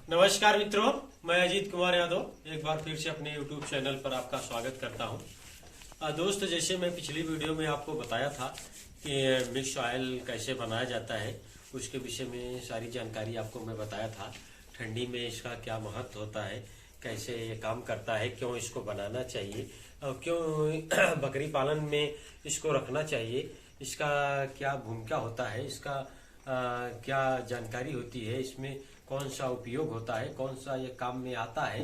नमस्कार मित्रों, मैं अजीत कुमार यादव एक बार फिर से अपने YouTube चैनल पर आपका स्वागत करता हूं। दोस्त, जैसे मैं पिछली वीडियो में आपको बताया था कि मिक्स ऑयल कैसे बनाया जाता है, उसके विषय में सारी जानकारी आपको मैं बताया था। ठंडी में इसका क्या महत्व होता है, कैसे ये काम करता है, क्यों इसको बनाना चाहिए और क्यों बकरी पालन में इसको रखना चाहिए, इसका क्या भूमिका होता है, इसका क्या जानकारी होती है, इसमें कौन सा उपयोग होता है, कौन सा ये काम में आता है।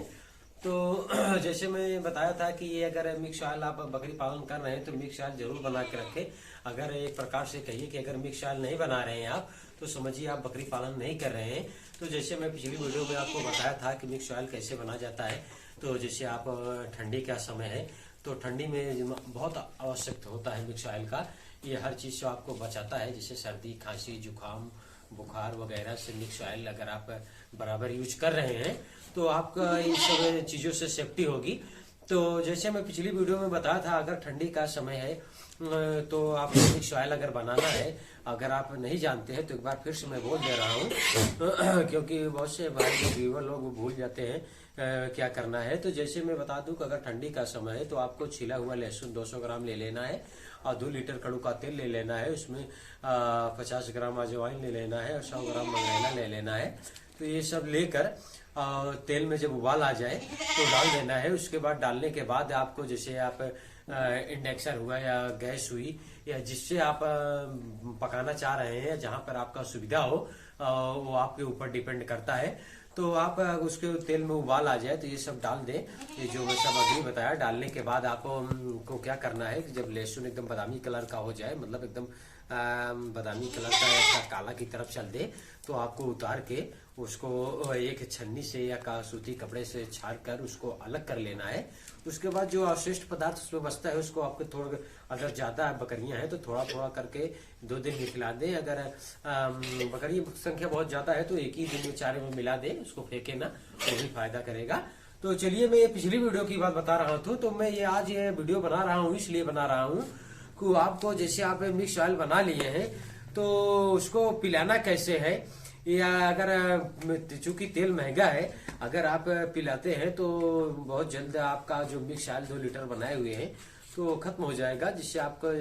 तो जैसे मैं बताया था कि ये अगर मिक्स ऑयल आप बकरी पालन कर रहे हैं तो मिक्स ऑयल जरूर बना के रखें। अगर एक प्रकार से कहिए कि अगर मिक्स ऑयल नहीं बना रहे हैं आप तो समझिए आप बकरी पालन नहीं कर रहे हैं। तो जैसे मैं पिछली वीडियो में आपको बताया था कि मिक्स ऑयल कैसे बना जाता है। तो जैसे आप ठंडी का समय है तो ठंडी में बहुत आवश्यक होता है मिक्स ऑयल का। ये हर चीज से आपको बचाता है, जैसे सर्दी, खांसी, जुकाम, बुखार वगैरह से मिक्स ऑयल अगर आप बराबर यूज कर रहे हैं तो आपका इन सब चीज़ों से सेफ्टी होगी। तो जैसे मैं पिछली वीडियो में बताया था, अगर ठंडी का समय है तो आपको मिक्स ऑयल अगर बनाना है, अगर आप नहीं जानते हैं तो एक बार फिर से मैं बोल दे रहा हूँ क्योंकि बहुत से भाई व्यूअर लोग भूल जाते हैं क्या करना है। तो जैसे मैं बता दूं कि अगर ठंडी का समय है तो आपको छिला हुआ लहसुन 200 ग्राम ले लेना है और 2 लीटर कड़ू का तेल ले लेना है। उसमें 50 ग्राम अजवाइन ले लेना है और 100 ग्राम मंगरेला ले लेना है। तो ये सब लेकर तेल में जब उबाल आ जाए तो डाल देना है। उसके बाद डालने के बाद आपको, जैसे आप इंडक्शन हुआ या गैस हुई या जिससे आप पकाना चाह रहे हैं, जहां पर आपका सुविधा हो, वो आपके ऊपर डिपेंड करता है। तो आप उसके तेल में उबाल आ जाए तो ये सब डाल दें। ये जो मैं सब अभी बताया, डालने के बाद आपको क्या करना है कि जब लहसुन एकदम बादामी कलर का हो जाए, मतलब एकदम बादामी कलर का या काला की तरफ चल दे, तो आपको उतार के उसको एक छन्नी से या सूती कपड़े से छाड़ कर उसको अलग कर लेना है। उसके बाद जो अवशिष्ट पदार्थ उसमें बचता है उसको आपको थोड़ा, अगर ज्यादा बकरियां हैं तो थोड़ा थोड़ा करके 2 दिन में खिला दें। अगर बकरी संख्या बहुत ज्यादा है तो एक ही दिन में चारे में मिला दें, उसको फेंके ना, वो भी फायदा करेगा। तो चलिए, मैं ये पिछली वीडियो की बात बता रहा था, तो मैं ये आज ये वीडियो बना रहा हूँ इसलिए बना रहा हूँ कि आपको, जैसे आप मिक्स ऑयल बना लिए हैं तो उसको पिलाना कैसे है, या अगर चूंकि तेल महंगा है, अगर आप पिलाते हैं तो बहुत जल्द आपका जो मिक्स ऑयल 2 लीटर बनाए हुए हैं तो खत्म हो जाएगा, जिससे आपको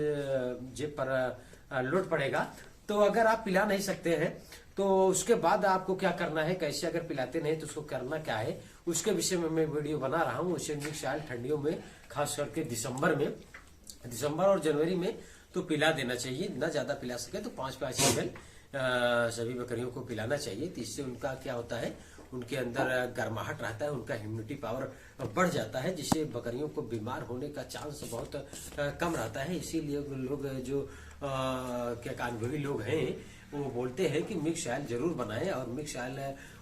जेब पर लोड पड़ेगा। तो अगर आप पिला नहीं सकते हैं तो उसके बाद आपको क्या करना है, कैसे अगर पिलाते नहीं तो उसको करना क्या है, उसके विषय में मैं वीडियो बना रहा हूँ। उसे मिक्स ऑयल ठंडियों में, खास करके दिसंबर और जनवरी में तो पिला देना चाहिए। ना ज्यादा पिला सके तो 5-5 ml सभी बकरियों को पिलाना चाहिए। तो इससे उनका क्या होता है, उनके अंदर गर्माहट रहता है, उनका इम्यूनिटी पावर बढ़ जाता है, जिससे बकरियों को बीमार होने का चांस बहुत कम रहता है। इसीलिए लोग जो क्या अनुभवी लोग हैं वो बोलते हैं कि मिक्स ऑयल जरूर बनाएं। और मिक्स ऑयल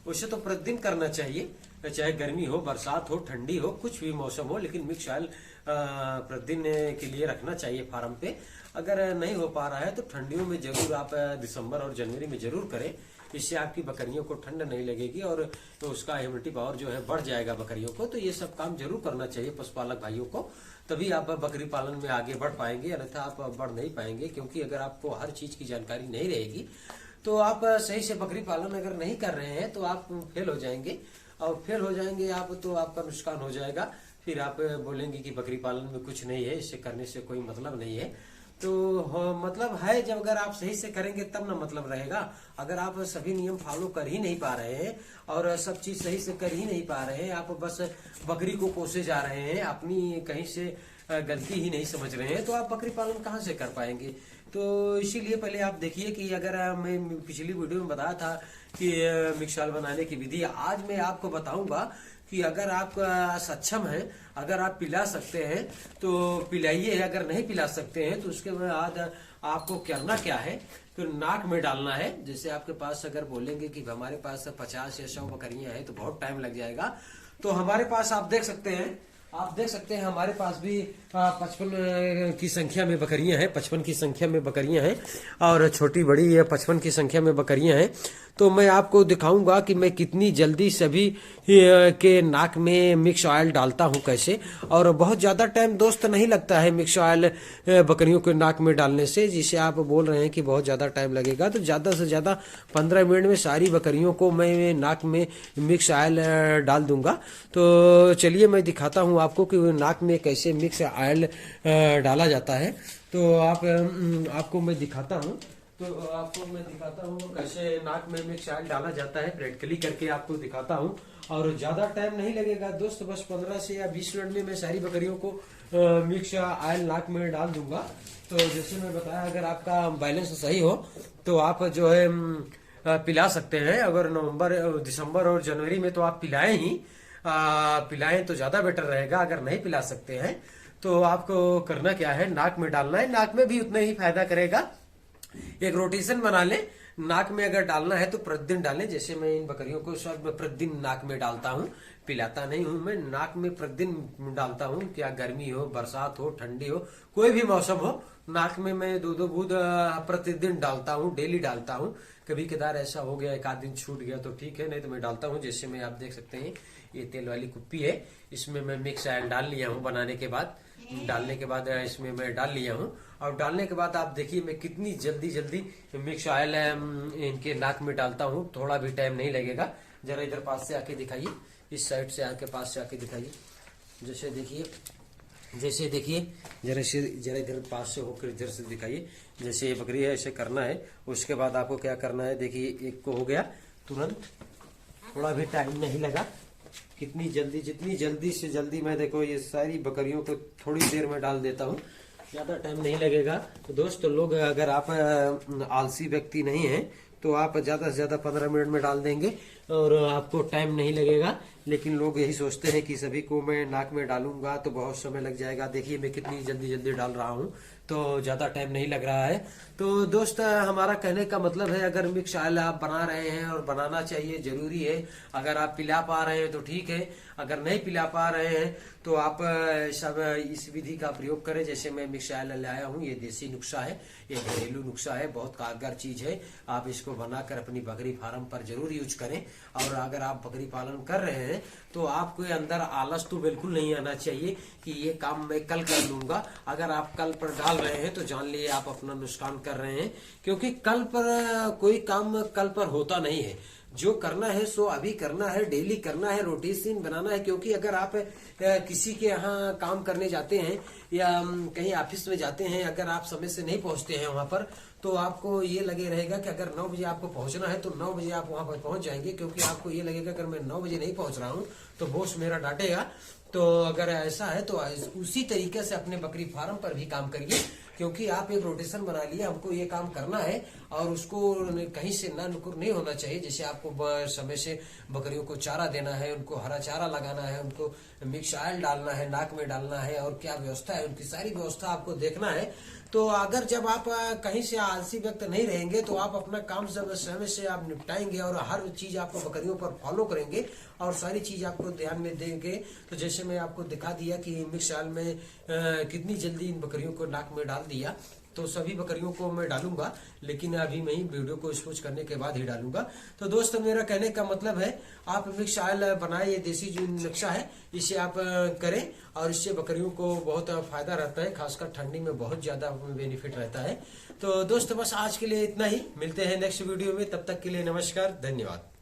वैसे तो प्रतिदिन करना चाहिए, चाहे गर्मी हो, बरसात हो, ठंडी हो, कुछ भी मौसम हो, लेकिन मिक्स ऑयल प्रतिदिन के लिए रखना चाहिए फार्म पे। अगर नहीं हो पा रहा है तो ठंडियों में जरूर आप दिसंबर और जनवरी में जरूर करें। इससे आपकी बकरियों को ठंड नहीं लगेगी और तो उसका इम्यूनिटी पावर जो है बढ़ जाएगा बकरियों को। तो ये सब काम जरूर करना चाहिए पशुपालक भाइयों को, तभी आप बकरी पालन में आगे बढ़ पाएंगे, अन्यथा आप बढ़ नहीं पाएंगे। क्योंकि अगर आपको हर चीज की जानकारी नहीं रहेगी तो आप सही से बकरी पालन अगर नहीं कर रहे हैं तो आप फेल हो जाएंगे, और फेल हो जाएंगे आप तो आपका नुकसान हो जाएगा। फिर आप बोलेंगे कि बकरी पालन में कुछ नहीं है, इससे करने से कोई मतलब नहीं है। तो मतलब है, जब अगर आप सही से करेंगे तब ना मतलब रहेगा। अगर आप सभी नियम फॉलो कर ही नहीं पा रहे हैं और सब चीज सही से कर ही नहीं पा रहे हैं, आप बस बकरी को कोसे जा रहे हैं, अपनी कहीं से गलती ही नहीं समझ रहे हैं, तो आप बकरी पालन कहाँ से कर पाएंगे। तो इसीलिए पहले आप देखिए कि अगर मैं पिछली वीडियो में बताया था कि मिक्स ऑयल बनाने की विधि, आज मैं आपको बताऊंगा कि अगर आप सक्षम हैं, अगर आप पिला सकते हैं तो पिलाइए, अगर नहीं पिला सकते हैं तो उसके बाद आपको करना क्या है। तो नाक में डालना है। जैसे आपके पास अगर बोलेंगे कि हमारे पास 50 या 100 बकरियां हैं तो बहुत टाइम लग जाएगा, तो हमारे पास आप देख सकते हैं हमारे पास भी 55 की संख्या में बकरियां हैं, 55 की संख्या में बकरियां हैं और छोटी बड़ी 55 की संख्या में बकरियां हैं। तो मैं आपको दिखाऊंगा कि मैं कितनी जल्दी सभी के नाक में मिक्स ऑयल डालता हूं कैसे। और बहुत ज़्यादा टाइम दोस्त नहीं लगता है मिक्स ऑयल बकरियों के नाक में डालने से, जिसे आप बोल रहे हैं कि बहुत ज़्यादा टाइम लगेगा। तो ज़्यादा से ज़्यादा 15 मिनट में सारी बकरियों को मैं नाक में मिक्स ऑयल डाल दूंगा। तो चलिए मैं दिखाता हूं आपको कि नाक में कैसे मिक्स ऑयल डाला जाता है। तो आपको मैं दिखाता हूं। तो आपको मैं दिखाता हूँ कैसे नाक में मिक्स ऑयल डाला जाता है, प्रैक्टिकली करके आपको दिखाता हूँ। और ज्यादा टाइम नहीं लगेगा दोस्त, बस 15 से या 20 मिनट में मैं सारी बकरियों को मिक्स ऑयल नाक में डाल दूंगा। तो जैसे मैं बताया, अगर आपका बैलेंस सही हो तो आप जो है पिला सकते हैं। अगर नवंबर, दिसंबर और जनवरी में तो आप पिलाएं ही, पिलाएं तो ज्यादा बेटर रहेगा। अगर नहीं पिला सकते हैं तो आपको करना क्या है, नाक में डालना है। नाक में भी उतना ही फायदा करेगा। एक रोटेशन बना ले, नाक में अगर डालना है तो प्रतिदिन डालें। जैसे मैं इन बकरियों को सब प्रतिदिन नाक में डालता हूँ, पिलाता नहीं हूँ मैं, नाक में प्रतिदिन डालता हूँ। क्या गर्मी हो, बरसात हो, ठंडी हो, कोई भी मौसम हो, नाक में मैं 2-2 बूंद प्रतिदिन डालता हूँ, डेली डालता हूँ। कभी कदार ऐसा हो गया, एक आध दिन छूट गया तो ठीक है, नहीं तो मैं डालता हूँ। जैसे मैं, आप देख सकते हैं, ये तेल वाली कुप्पी है, इसमें मैं मिक्स ऑयल डाल लिया हूँ। बनाने के बाद, डालने के बाद इसमें मैं डाल लिया हूँ। और डालने के बाद आप देखिए मैं कितनी जल्दी जल्दी मिक्स ऑयल इनके नाक में डालता हूँ। थोड़ा भी टाइम नहीं लगेगा। जरा इधर पास से आके दिखाइए, इस साइड से आके पास से आके दिखाइए। जैसे देखिए जरा इधर पास से होकर इधर से दिखाइए। जैसे ये बकरी है, ऐसे करना है। उसके बाद आपको क्या करना है, देखिए एक को हो गया तुरंत, थोड़ा भी टाइम नहीं लगा। कितनी जल्दी, जितनी जल्दी से जल्दी मैं देखो ये सारी बकरियों को थोड़ी देर में डाल देता हूँ, ज्यादा टाइम नहीं लगेगा। तो दोस्तों लोग, अगर आप आलसी व्यक्ति नहीं है तो आप ज्यादा से ज्यादा 15 मिनट में डाल देंगे और आपको टाइम नहीं लगेगा। लेकिन लोग यही सोचते हैं कि सभी को मैं नाक में डालूंगा तो बहुत समय लग जाएगा। देखिए मैं कितनी जल्दी जल्दी डाल रहा हूँ, तो ज्यादा टाइम नहीं लग रहा है। तो दोस्त, हमारा कहने का मतलब है, अगर मिक्स ऑयल आप बना रहे हैं, और बनाना चाहिए, जरूरी है। अगर आप पिला पा रहे हैं तो ठीक है, अगर नहीं पिला पा रहे हैं तो आप सब इस विधि का प्रयोग करें। जैसे मैं मिक्स ऑयल लाया हूँ, ये देसी नुस्खा है, ये घरेलू नुस्खा है, बहुत कारगर चीज है। आप इसको बनाकर अपनी बकरी फार्म पर जरूर यूज करें। और अगर आप बकरी पालन कर रहे हैं तो आपको अंदर आलस तो बिल्कुल नहीं आना चाहिए कि ये काम मैं कल कर लूंगा। अगर आप कल पर डाल रहे हैं तो जान लिए आप अपना नुकसान कर रहे हैं, क्योंकि कल पर कोई काम कल पर होता नहीं है। जो करना है सो अभी करना है, डेली करना है, रोटेशन बनाना है। क्योंकि अगर आप किसी के यहाँ काम करने जाते हैं या कहीं ऑफिस में जाते हैं, अगर आप समय से नहीं पहुंचते हैं वहां पर, तो आपको ये लगे रहेगा कि अगर 9 बजे आपको पहुंचना है तो 9 बजे आप वहां पर पहुंच जाएंगे। क्योंकि आपको ये लगेगा अगर मैं 9 बजे नहीं पहुंच रहा हूं तो बॉस मेरा डांटेगा। तो अगर ऐसा है तो उसी तरीके से अपने बकरी फार्म पर भी काम करिए। क्योंकि आप एक रोटेशन बना लिए, हमको ये काम करना है और उसको कहीं से ना नुकुर नहीं होना चाहिए। जैसे आपको समय से बकरियों को चारा देना है, उनको हरा चारा लगाना है, उनको मिक्स ऑयल डालना है, नाक में डालना है, और क्या व्यवस्था है, उनकी सारी व्यवस्था आपको देखना है। तो अगर जब आप कहीं से आलसी व्यक्त नहीं रहेंगे तो आप अपना काम सब समय से आप निपटाएंगे और हर चीज आपको बकरियों पर फॉलो करेंगे और सारी चीज आपको ध्यान में देंगे। तो जैसे मैं आपको दिखा दिया कि मिक्स ऑयल में कितनी जल्दी इन बकरियों को नाक में डाल दिया, तो सभी बकरियों को मैं डालूंगा, लेकिन अभी मैं ही वीडियो को स्पोज करने के बाद ही डालूंगा। तो दोस्तों मेरा कहने का मतलब है, आप मिक्स ऑयल बनाए, ये देसी जो नक्शा है इसे आप करें और इससे बकरियों को बहुत फायदा रहता है। खासकर ठंडी में बहुत ज्यादा बेनिफिट रहता है। तो दोस्तों बस आज के लिए इतना ही, मिलते हैं नेक्स्ट वीडियो में। तब तक के लिए नमस्कार, धन्यवाद।